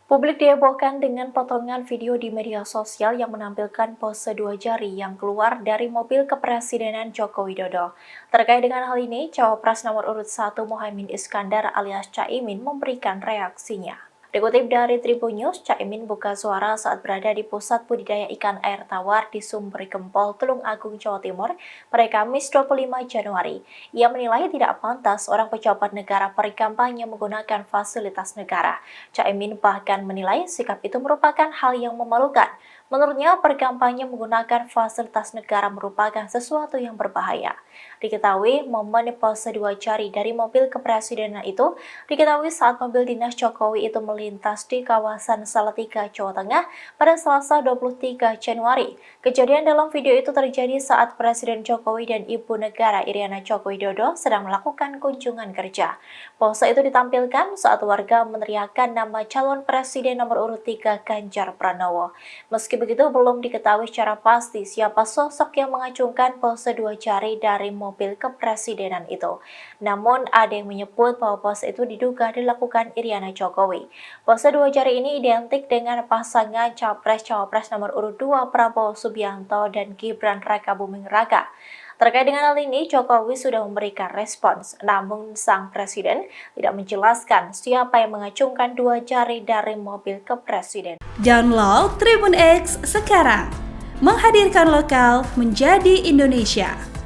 Publik dihebohkan dengan potongan video di media sosial yang menampilkan pose dua jari yang keluar dari mobil kepresidenan Joko Widodo. Terkait dengan hal ini, Cawapres nomor urut 1 Muhaimin Iskandar alias Caimin memberikan reaksinya. Dikutip dari Tribun News, Caimin buka suara saat berada di pusat budidaya ikan air tawar di Sumber Gempol, Tulung Agung, Jawa Timur pada Kamis 25 Januari. Ia menilai tidak pantas orang pejabat negara berkampanye menggunakan fasilitas negara. Caimin bahkan menilai sikap itu merupakan hal yang memalukan. Menurutnya, berkampanye menggunakan fasilitas negara merupakan sesuatu yang berbahaya. Diketahui, momen pose dua jari dari mobil kepresidenan itu diketahui saat mobil dinas Jokowi itu melintas di kawasan Salatiga, Jawa Tengah pada Selasa 23 Januari. Kejadian dalam video itu terjadi saat Presiden Jokowi dan Ibu Negara Iriana Joko Widodo sedang melakukan kunjungan kerja. Pose itu ditampilkan saat warga meneriakkan nama calon presiden nomor urut 3 Ganjar Pranowo. Meski begitu, belum diketahui secara pasti siapa sosok yang mengacungkan pose dua jari dari mobil kepresidenan itu. Namun, ada yang menyebut bahwa pose itu diduga dilakukan Iriana Jokowi. Pose dua jari ini identik dengan pasangan Capres-Cawapres nomor urut 2 Prabowo Subianto dan Gibran Rakabuming Raka. Terkait dengan hal ini, Jokowi sudah memberikan respons, namun sang presiden tidak menjelaskan siapa yang mengacungkan dua jari dari mobil kepresidenan. Download Tribun X sekarang, menghadirkan lokal menjadi Indonesia.